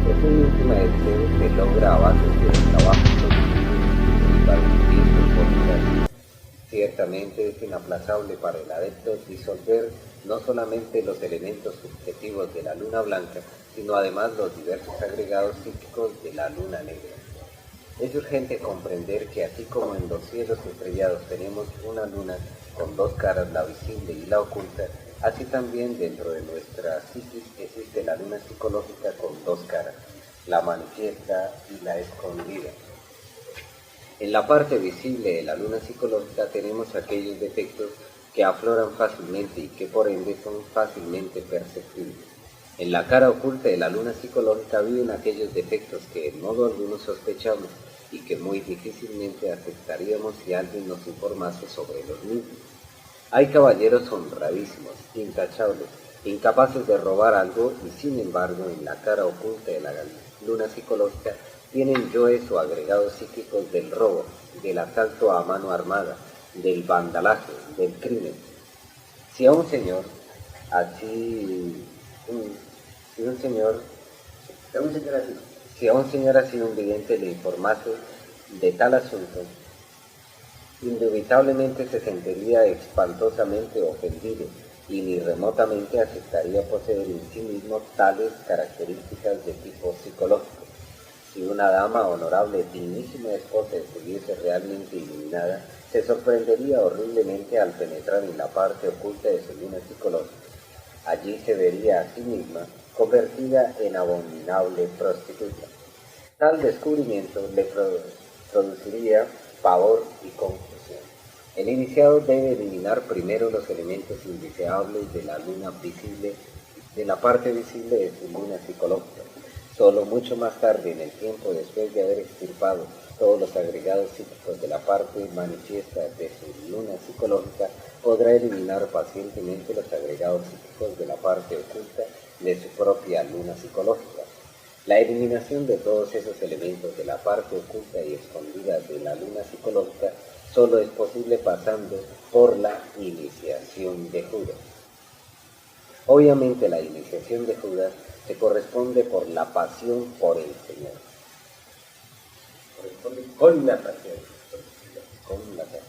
Es un último deseo que logra a base del trabajo y padecimiento voluntario. Ciertamente es inaplazable para el adepto disolver no solamente los elementos subjetivos de la luna blanca, sino además los diversos agregados psíquicos de la luna negra. Es urgente comprender que así como en los cielos estrellados tenemos una luna con dos caras, la visible y la oculta, así también dentro de nuestra psiquis existe la luna psicológica con dos caras, la manifiesta y la escondida. En la parte visible de la luna psicológica tenemos aquellos defectos que afloran fácilmente y que por ende son fácilmente perceptibles. En la cara oculta de la luna psicológica viven aquellos defectos que en modo alguno sospechamos y que muy difícilmente aceptaríamos si alguien nos informase sobre los mismos. Hay caballeros honradísimos, intachables, incapaces de robar algo y sin embargo en la cara oculta de la luna psicológica tienen yoes o agregados psíquicos del robo, del asalto a mano armada, del vandalaje, del crimen. Si a un señor así, si a un señor así un vidente le informase de tal asunto, indubitablemente se sentiría espantosamente ofendido y ni remotamente aceptaría poseer en sí mismo tales características de tipo psicológico. Si una dama honorable, dignísima esposa estuviese realmente iluminada, se sorprendería horriblemente al penetrar en la parte oculta de su luna psicológica. Allí se vería a sí misma convertida en abominable prostituta. Tal descubrimiento le produciría pavor y confusión. El iniciado debe eliminar primero los elementos indeseables de la luna visible, de la parte visible de su luna psicológica. Solo mucho más tarde, en el tiempo después de haber extirpado todos los agregados psíquicos de la parte manifiesta de su luna psicológica, podrá eliminar pacientemente los agregados psíquicos de la parte oculta de su propia luna psicológica. La eliminación de todos esos elementos de la parte oculta y escondida de la luna psicológica solo es posible pasando por la iniciación de Judas. Obviamente la iniciación de Judas se corresponde por la pasión por el Señor. Corresponde con la pasión. Con la pasión.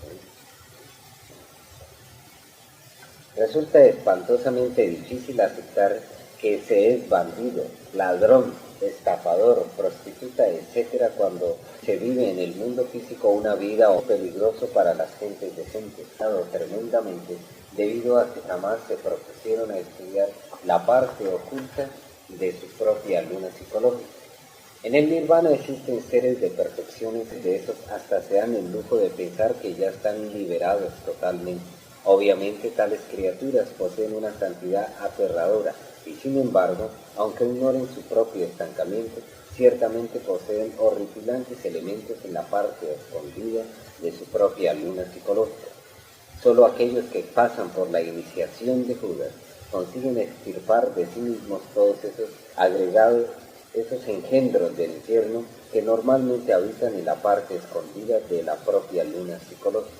Resulta espantosamente difícil aceptar que se es bandido, ladrón, estafador, prostituta, etc. cuando se vive en el mundo físico una vida o peligroso para las gentes decentes, dado tremendamente debido a que jamás se propusieron a estudiar la parte oculta de su propia luna psicológica. En el nirvana existen seres de perfecciones y de esos hasta se dan el lujo de pensar que ya están liberados totalmente. Obviamente tales criaturas poseen una santidad aterradora y sin embargo, aunque ignoren su propio estancamiento, ciertamente poseen horripilantes elementos en la parte escondida de su propia luna psicológica. Solo aquellos que pasan por la iniciación de Judas consiguen extirpar de sí mismos todos esos agregados, esos engendros del infierno que normalmente habitan en la parte escondida de la propia luna psicológica.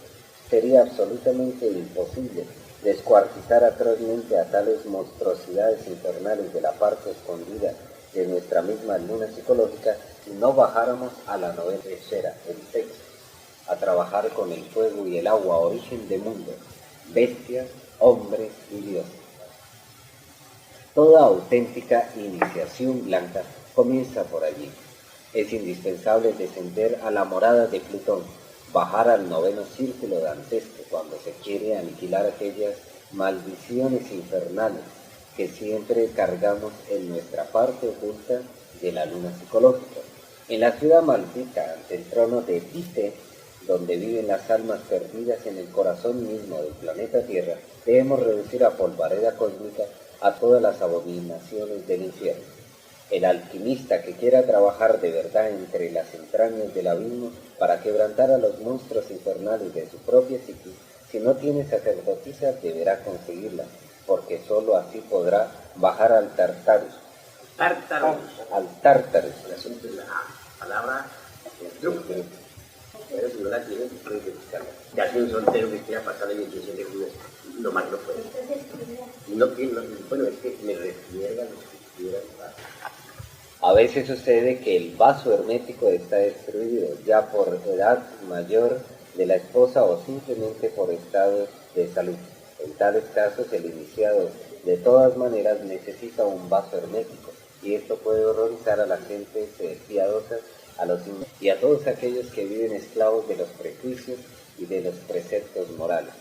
Sería absolutamente imposible descuartizar atrozmente a tales monstruosidades infernales de la parte escondida de nuestra misma luna psicológica si no bajáramos a la novena esfera, el sexo, a trabajar con el fuego y el agua, origen de mundos, bestias, hombres y dioses. Toda auténtica iniciación blanca comienza por allí. Es indispensable descender a la morada de Plutón, bajar al noveno círculo dantesco cuando se quiere aniquilar aquellas maldiciones infernales que siempre cargamos en nuestra parte oculta de la luna psicológica. En la ciudad maldita, ante el trono de Dite, donde viven las almas perdidas en el corazón mismo del planeta Tierra, debemos reducir a polvareda cósmica a todas las abominaciones del infierno. El alquimista que quiera trabajar de verdad entre las entrañas del abismo para quebrantar a los monstruos infernales de su propia psiquis, si no tiene sacerdotisa deberá conseguirla, porque sólo así podrá bajar al Tartarus. Al Tartarus. El asunto es la palabra pero si no la tienes, puedes buscarla. Ya si un soltero que quiera pasar la iniciación de Judas, lo más no puede. No, bueno, es que me refiero a los que quieran. A veces sucede que el vaso hermético está destruido, ya por edad mayor de la esposa o simplemente por estado de salud. En tales casos, el iniciado de todas maneras necesita un vaso hermético, y esto puede horrorizar a la gente piadosa y a todos aquellos que viven esclavos de los prejuicios y de los preceptos morales.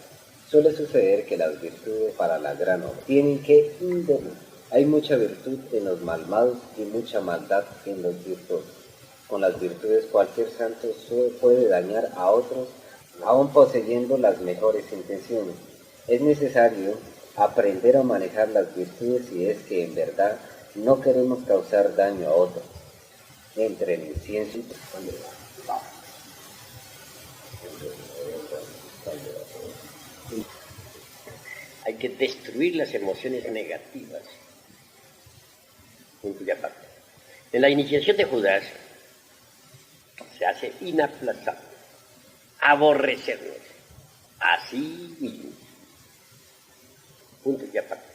Suele suceder que las virtudes para la gran obra tienen que invertir. Hay mucha virtud en los malvados y mucha maldad en los virtuosos. Con las virtudes cualquier santo puede dañar a otros, aun poseyendo las mejores intenciones. Es necesario aprender a manejar las virtudes si es que en verdad no queremos causar daño a otros. Entre el incienso y hay que destruir las emociones negativas. Punto y aparte. En la iniciación de Judas se hace inaplazable aborrecernos a sí mismo. Punto y aparte.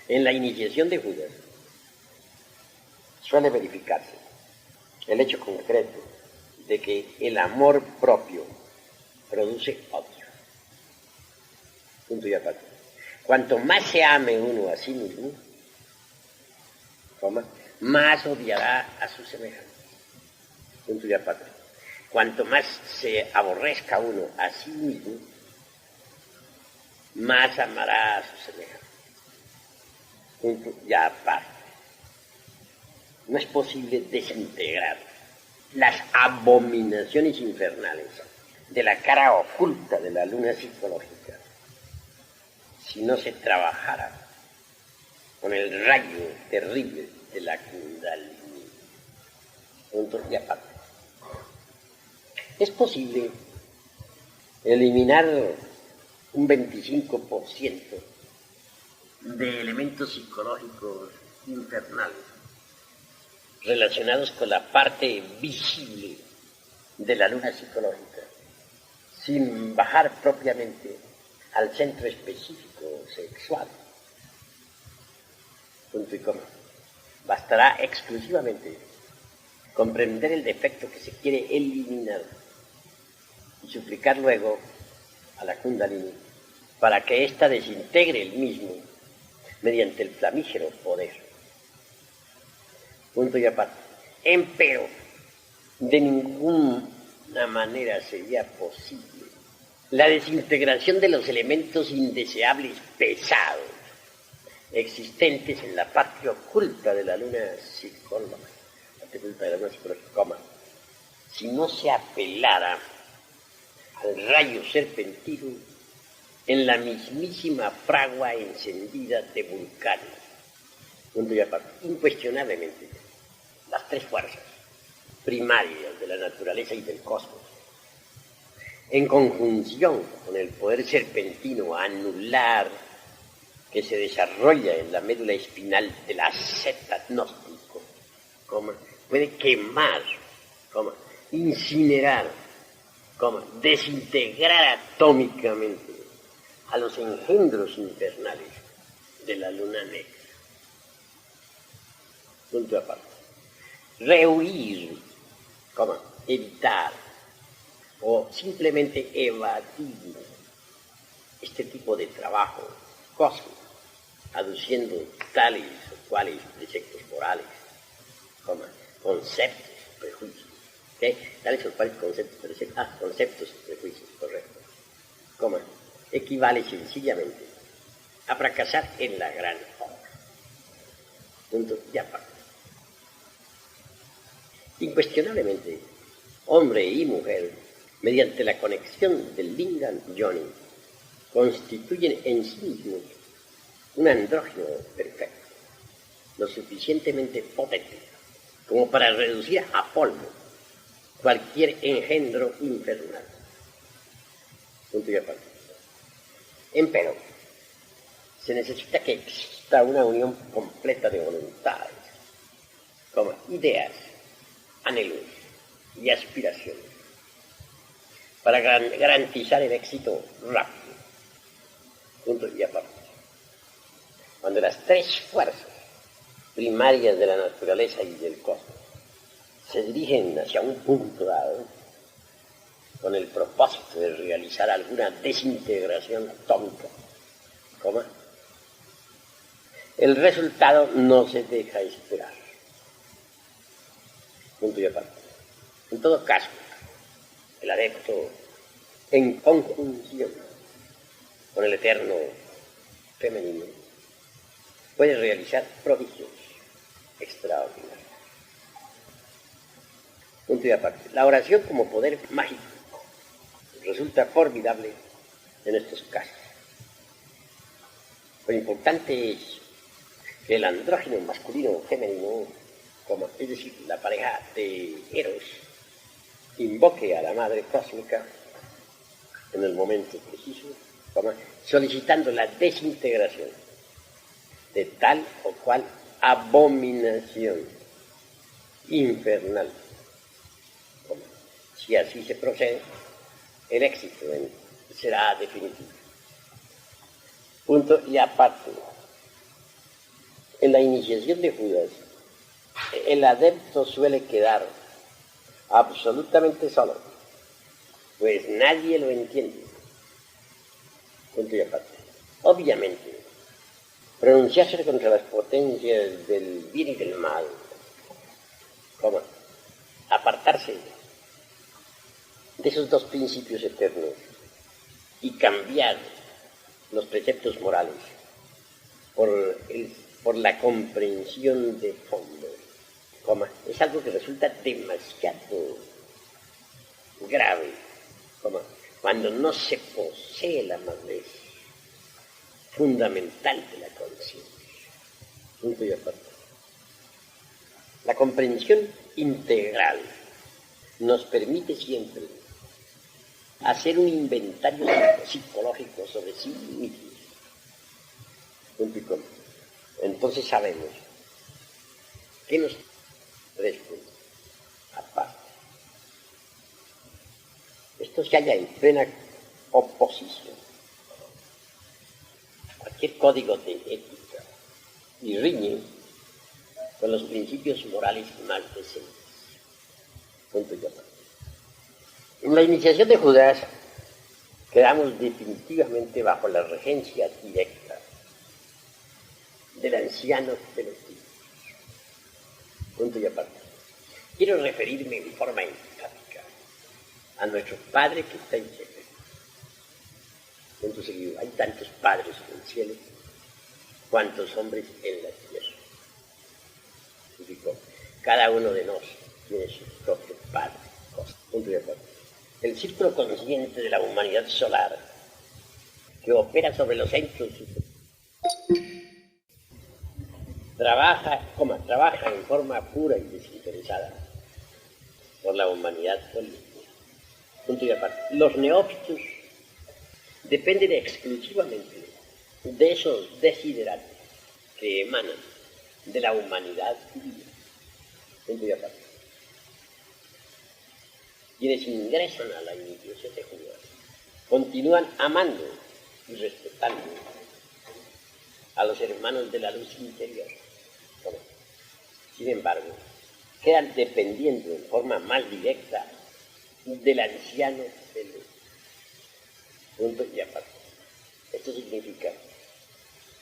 En la iniciación de Judas suele verificarse el hecho concreto de que el amor propio produce odio. Punto y aparte. Cuanto más se ame uno a sí mismo, más odiará a sus semejantes. Punto y aparte. Cuanto más se aborrezca uno a sí mismo, más amará a sus semejantes. Punto y aparte. No es posible desintegrar las abominaciones infernales de la cara oculta de la luna psicológica si no se trabajara con el rayo terrible de la Kundalini. Punto y aparte. Es posible eliminar un 25% de elementos psicológicos infernales relacionados con la parte visible de la luna psicológica, sin bajar propiamente al centro específico sexual. Punto y coma. Bastará exclusivamente comprender el defecto que se quiere eliminar y suplicar luego a la Kundalini para que ésta desintegre el mismo mediante el flamígero poder. Punto y aparte. Empero, de ninguna manera sería posible la desintegración de los elementos indeseables pesados existentes en la parte oculta de la luna psicológica, si no se apelara al rayo serpentino en la mismísima fragua encendida de Vulcano. Punto y aparte. Incuestionablemente, las tres fuerzas primarias de la naturaleza y del cosmos, en conjunción con el poder serpentino anular que se desarrolla en la médula espinal del asceta agnóstico, puede quemar, incinerar, desintegrar atómicamente a los engendros infernales de la luna negra. Punto aparte. Rehuir, evitar o simplemente evadir este tipo de trabajo cósmico, aduciendo tales o cuales preceptos morales, conceptos, prejuicios, tales o cuales conceptos, prejuicios, correcto, equivale sencillamente a fracasar en la gran obra. Punto y aparte. Incuestionablemente, hombre y mujer, mediante la conexión del Lingam Yoni, constituyen en sí mismos un andrógeno perfecto, lo suficientemente potente como para reducir a polvo cualquier engendro infernal. Punto y aparte. Empero, se necesita que exista una unión completa de voluntades, ideas, anhelos y aspiraciones, para garantizar el éxito rápido. Punto y aparte. Cuando las tres fuerzas primarias de la naturaleza y del cosmos se dirigen hacia un punto dado con el propósito de realizar alguna desintegración atómica, ¿cómo? El resultado no se deja esperar. Punto y aparte. En todo caso, el adepto, en conjunción con el eterno femenino, puede realizar prodigios extraordinarios. Punto y aparte. La oración como poder mágico resulta formidable en estos casos. Lo importante es que el andrógeno masculino o femenino, es decir, la pareja de Eros, invoque a la madre cósmica en el momento preciso, solicitando la desintegración de tal o cual abominación infernal. Si así se procede, el éxito será definitivo. Punto y aparte. En la iniciación de Judas, el adepto suele quedar absolutamente solo, pues nadie lo entiende. Punto y aparte. Obviamente, pronunciarse contra las potencias del bien y del mal, apartarse de esos dos principios eternos y cambiar los preceptos morales por la comprensión de fondo, es algo que resulta demasiado grave, cuando no se posee la madurez fundamental de la conciencia. Punto y aparte. La comprensión integral nos permite siempre hacer un inventario psicológico sobre sí mismos. Punto y coma. Entonces sabemos que nos responde aparte. Esto se halla en plena oposición a cualquier código de ética y riñe con los principios morales más decentes. Punto y coma. En la iniciación de Judas quedamos definitivamente bajo la regencia directa del anciano de los tiempos. Punto y aparte. Quiero referirme en forma enfática a nuestro Padre que está en el cielo. Punto seguido. Hay tantos padres en el cielo cuantos hombres en la tierra. Cada uno de nosotros tiene su propio Padre. Punto y aparte. El círculo consciente de la humanidad solar que opera sobre los centros trabaja en forma pura y desinteresada por la humanidad política. Punto y aparte. Los neófitos dependen exclusivamente de esos desideratos que emanan de la humanidad divina. Punto y aparte. Quienes ingresan a la iniciación de Judas continúan amando y respetando a los hermanos de la luz interior. Sin embargo, quedan dependiendo en forma más directa del anciano de luz. Punto y aparte. Esto significa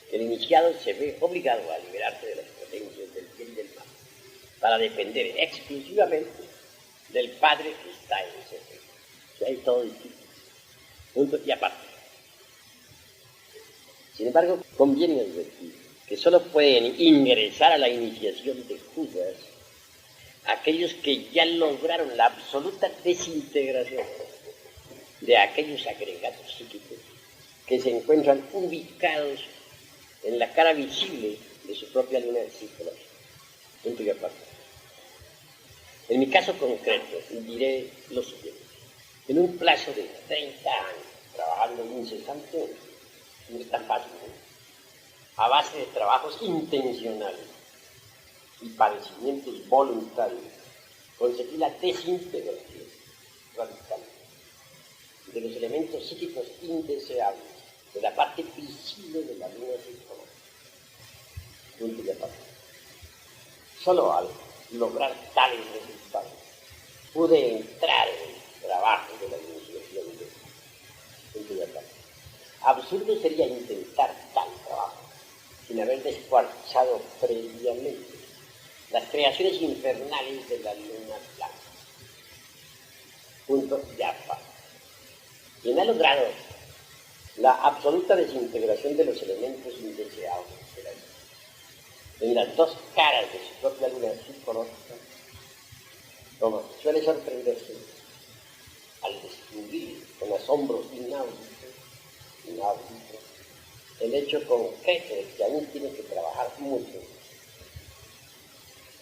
que el iniciado se ve obligado a liberarse de las potencias del bien y del mal para depender exclusivamente del Padre que está en ese ser. Que hay todo distinto. Punto y aparte. Sin embargo, conviene advertir que solo pueden ingresar a la iniciación de Judas aquellos que ya lograron la absoluta desintegración de aquellos agregados psíquicos que se encuentran ubicados en la cara visible de su propia luna psicológica. Punto y aparte. En mi caso concreto, diré lo siguiente. En un plazo de 30 años, trabajando incesantemente, no es tan fácil, a base de trabajos intencionales y padecimientos voluntarios, conseguí la desintegración radical de los elementos psíquicos indeseables de la parte visible de la luna psicológica. Punto y aparte. Solo al lograr tales resultados pude entrar en el trabajo de la iniciación de Yucatán. Absurdo sería intentar tal trabajo sin haber descuartizado previamente las creaciones infernales de la luna blanca. Punto y aparte. Quien ha logrado la absoluta desintegración de los elementos indeseables de la vida en las dos caras de su propia luna psicológica, como suele sorprenderse al descubrir con asombros inauditos el hecho concreto de que aún tiene que trabajar mucho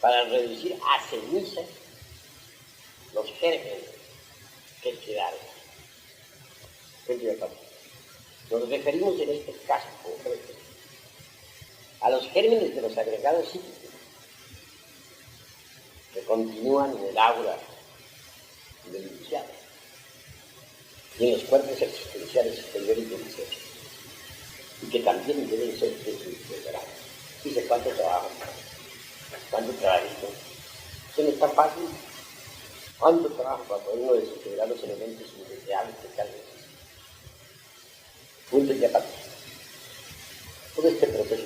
para reducir a cenizas los gérmenes que quedaron. Nos referimos en este caso concreto a los gérmenes de los agregados psíquicos que continúan en el aura del iniciado y en los cuerpos existenciales superiores del ser, y que también deben ser desintegrados. Dice, ¿cuánto trabajo? ¿Cuánto trabajito? ¿Eso no es tan fácil? ¿Cuánto trabajo para poder uno desintegrar los elementos indeseables que tal vez? Punto y aparte. Todo este proceso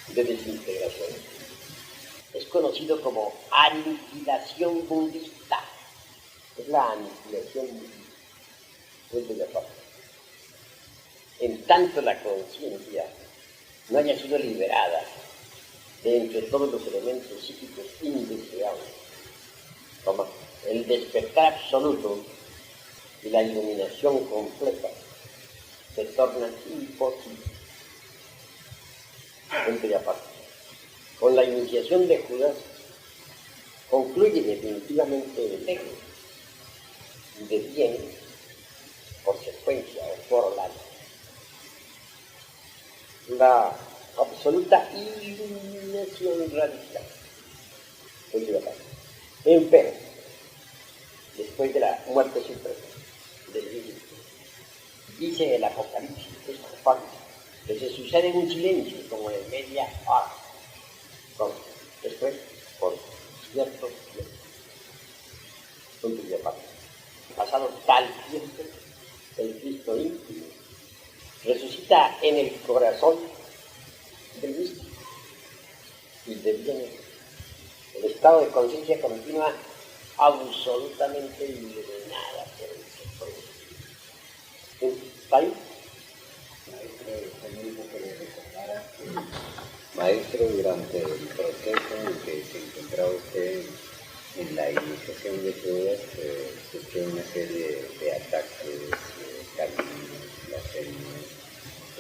de desintegración es conocido como aniquilación budista. Es la aniquilación budista. Punto y aparte. En tanto la conciencia no haya sido liberada de entre todos los elementos psíquicos indeseables, como el despertar absoluto y la iluminación completa se tornan imposibles. Punto y aparte. Con la iniciación de Judas concluye definitivamente el ego y deviene, por secuencia o por la absoluta iluminación radical. Punto y aparte. Empero, después de la muerte suprema del Espíritu, dice el Apocalipsis, que se sucede en un silencio como de media hora. Después, por cierto tiempo. Punto y aparte. Pasado tal tiempo, el Cristo íntimo resucita en el corazón del místico y deviene el estado de conciencia continua absolutamente iluminada por el Señor. ¿Está ahí? Maestro, durante el proceso en que se encontraba usted en la iniciación de Judas, sufrió una serie de ataques, caminos, blasfemias,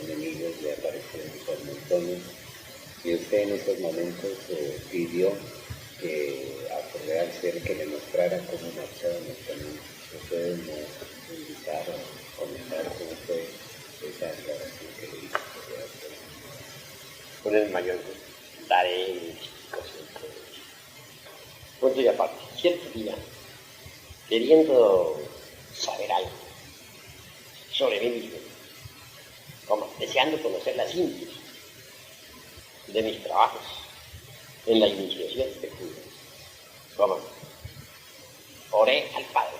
enemigos le aparecieron por montones, y usted en esos momentos pidió que a su real ser que le mostrara cómo marchaban los caminos. ¿Ustedes nos invitaron a comentar cómo fue esa aclaración que le hizo? Con el mayor gusto daré mis cosas. Punto y aparte. Cierto día, queriendo saber algo sobre mí mismo, como deseando conocer la síntesis de mis trabajos en la iniciación de Judas, como oré al Padre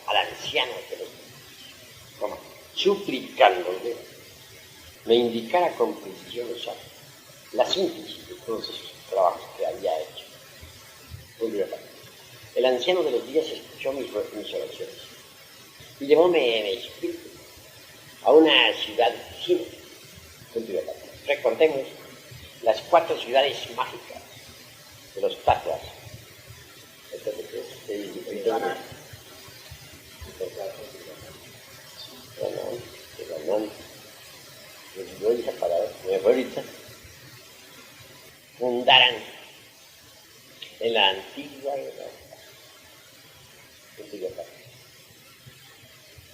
al anciano de los niños, como suplicándole me indicara con precisión la síntesis de todos esos trabajos que había hecho. El anciano de los días escuchó mis oraciones y llevóme en espíritu a una ciudad china. Recordemos las 4 ciudades mágicas de los tatuas. Fundaran en la antigua Europa.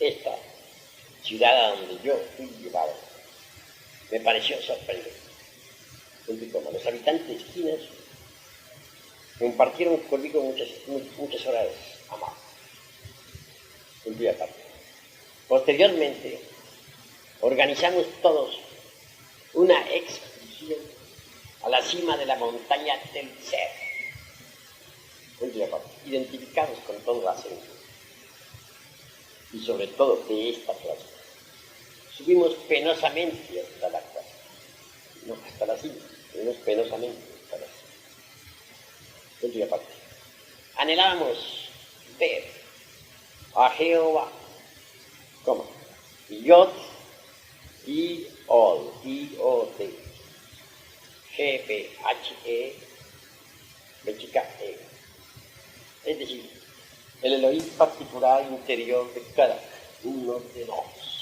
Esta ciudad a donde yo fui llevado me pareció sorprendente. Como los habitantes chinos compartieron conmigo muchas horas amables. Posteriormente, organizamos todos una expedición a la cima de la montaña del ser, identificados con todo el ascenso, y sobre todo de esta clase. Subimos penosamente hasta la clase, no hasta la cima, subimos penosamente hasta la cima. Anhelábamos ver a Jehová, ¿cómo? Yod y Od, I-O-D, G-B-H-E, B-H-E. Es decir, el Elohim particular interior de cada uno de nosotros.